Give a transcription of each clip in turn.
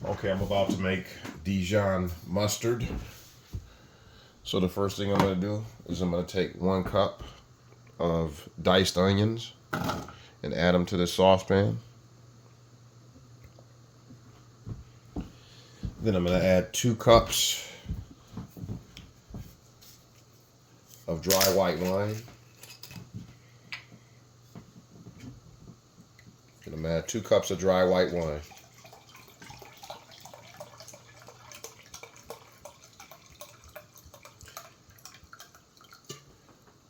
Okay, I'm about to make Dijon mustard. So the first thing I'm going to do is I'm going to take 1 cup of diced onions and add them to this saucepan. Then I'm going to add 2 cups of dry white wine. And I'm going to add 2 cups of dry white wine.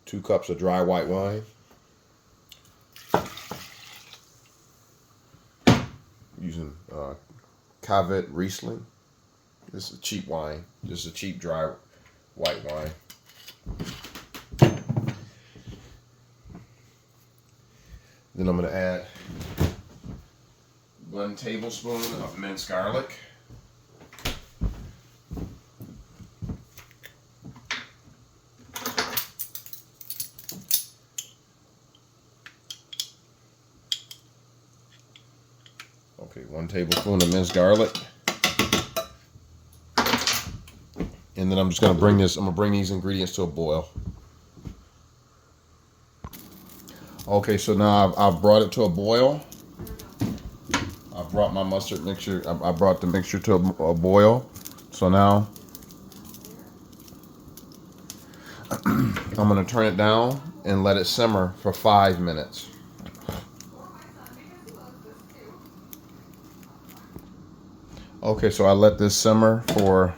Two cups of dry white wine. Using Cavit Riesling. This is a cheap wine. This is a cheap dry white wine. Then I'm going to add 1 tablespoon of minced garlic. Okay, 1 tablespoon of minced garlic. And then I'm just going to bring these ingredients to a boil. Okay, so now I've brought it to a boil. I've brought my mustard mixture, I brought the mixture to a boil. So now I'm going to turn it down and let it simmer for 5 minutes. Okay, so I let this simmer for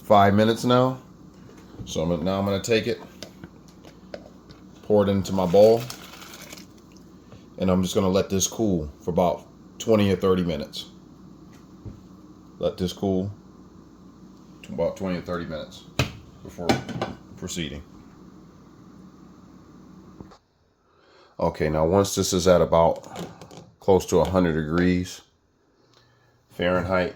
5 minutes now. So now I'm going to take it, pour it into my bowl, and I'm just going to let this cool for about 20 or 30 minutes. Let this cool to about 20 or 30 minutes before proceeding. Okay, now once this is at about close to 100 degrees Fahrenheit,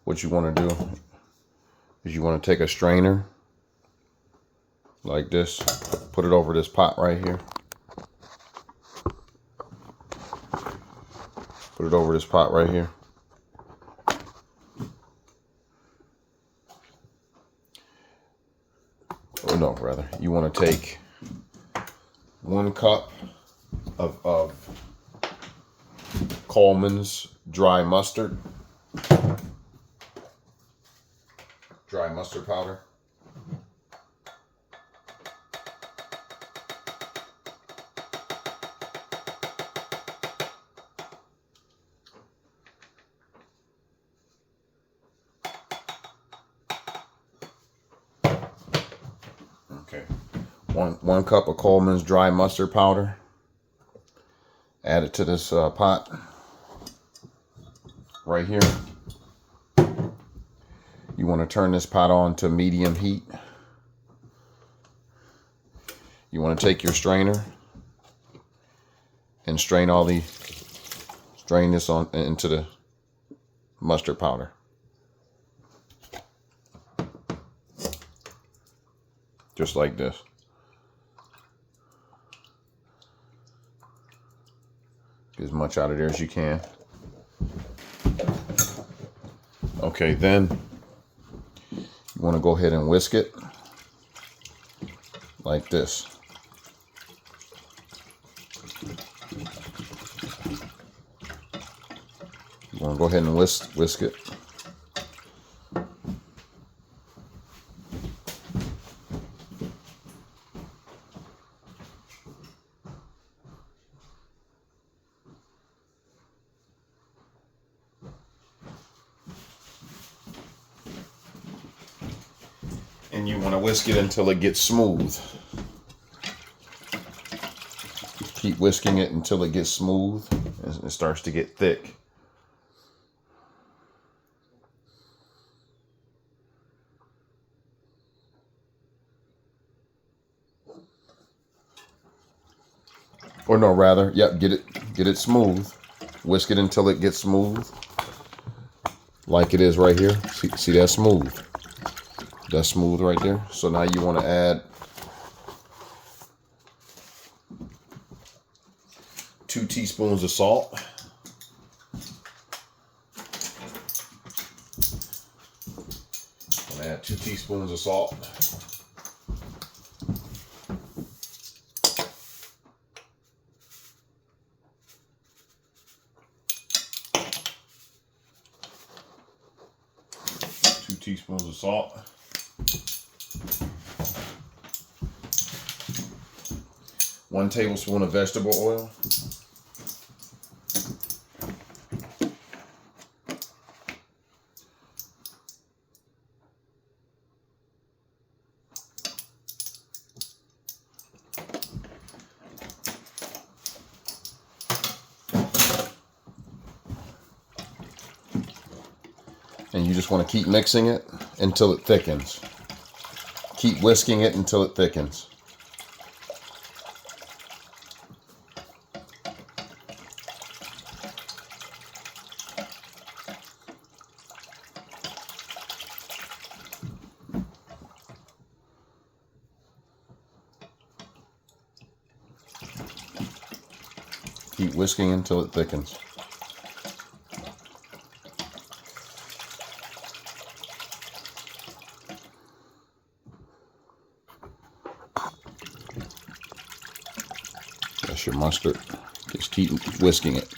what you want to do is you want to take a strainer like this, put it over this pot right here. Put it over this pot right here. Or no, rather, you want to take 1 cup of Coleman's dry mustard powder. Okay, one cup of Coleman's dry mustard powder. Add it to this pot right here. You want to turn this pot on to medium heat. You want to take your strainer and strain this on into the mustard powder. Just like this. Get as much out of there as you can. Okay, then you want to go ahead and whisk it like this. You want to go ahead and whisk it. And you want to whisk it until it gets smooth. Keep whisking it until it gets smooth and it starts to get thick. Or no, rather, yep, get it smooth. Whisk it until it gets smooth. Like it is right here. See that's smooth. That's smooth right there. So now you want to add 2 teaspoons of salt. I'm gonna add 2 teaspoons of salt. Teaspoons of salt. 1 tablespoon of vegetable oil. And you just want to keep mixing it until it thickens. Keep whisking it until it thickens. Keep whisking until it thickens. That's your mustard. Just keep whisking it.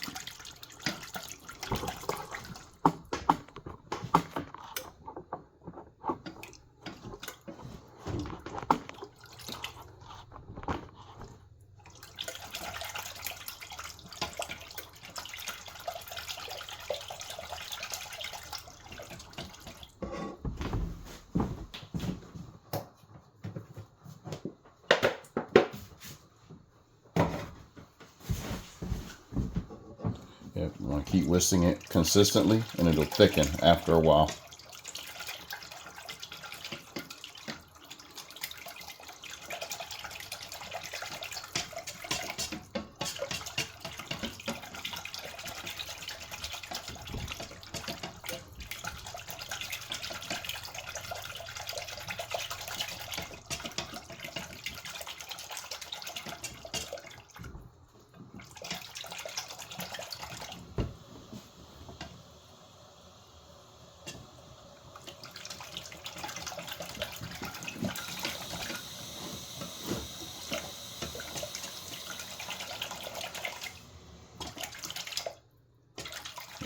You want to keep whisking it consistently, and it'll thicken after a while.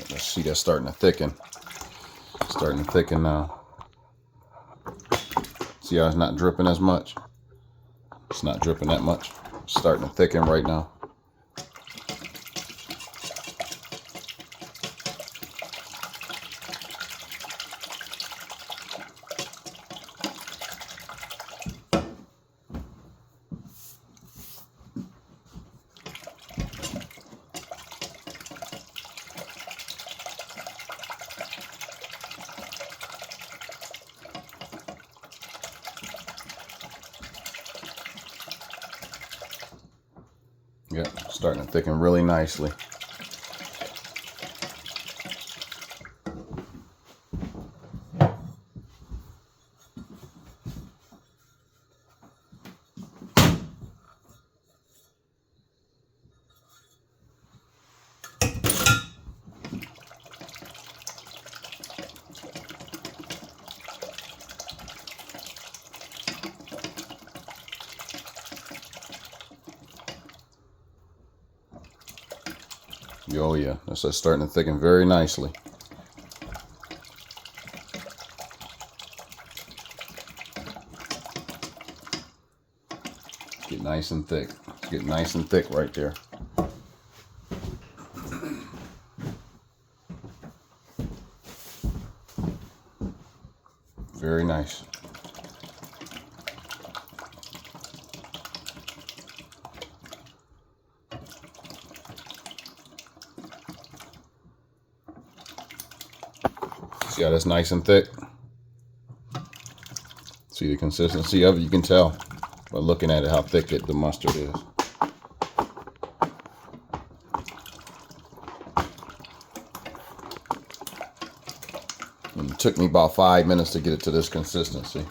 Let's see, that's starting to thicken. It's starting to thicken now. See how it's not dripping as much? It's not dripping that much. It's starting to thicken right now. Yep, starting to thicken really nicely. Oh yeah, that's starting to thicken very nicely. Get nice and thick. Get nice and thick right there. Very nice. See how that's nice and thick? See the consistency of it? You can tell by looking at it how thick the mustard is. And it took me about 5 minutes to get it to this consistency.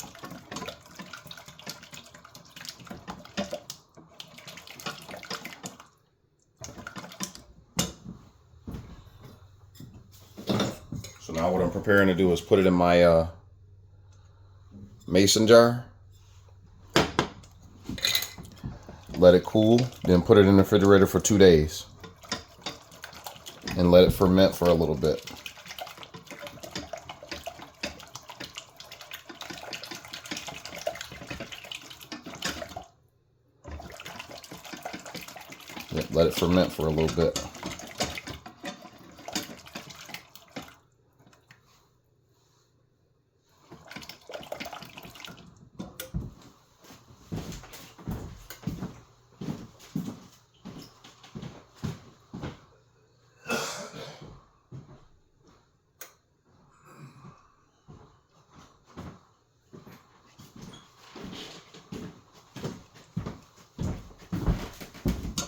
So now what I'm preparing to do is put it in my mason jar. Let it cool, then put it in the refrigerator for 2 days. And let it ferment for a little bit. Let it ferment for a little bit.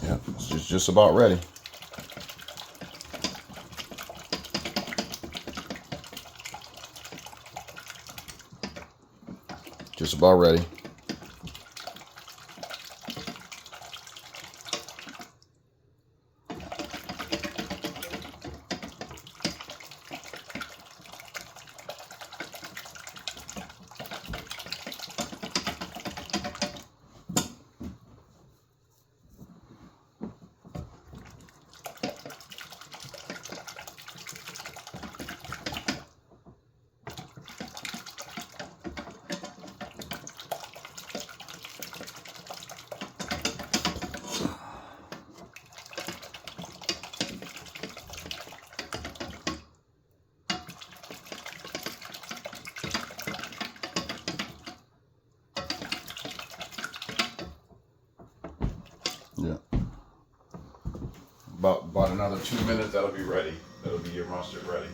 Yeah, it's just about ready. Just about ready. Yeah. About another 2 minutes, that'll be ready. That'll be your mustard ready.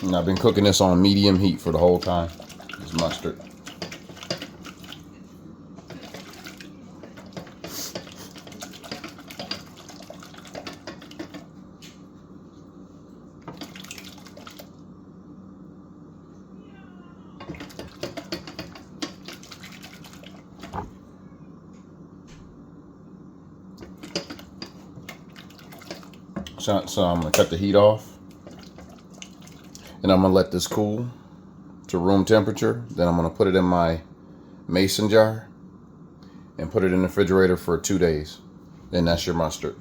And I've been cooking this on medium heat for the whole time. This mustard. So I'm going to cut the heat off. And I'm going to let this cool to room temperature. Then I'm going to put it in my mason jar and put it in the refrigerator for 2 days. And that's your mustard.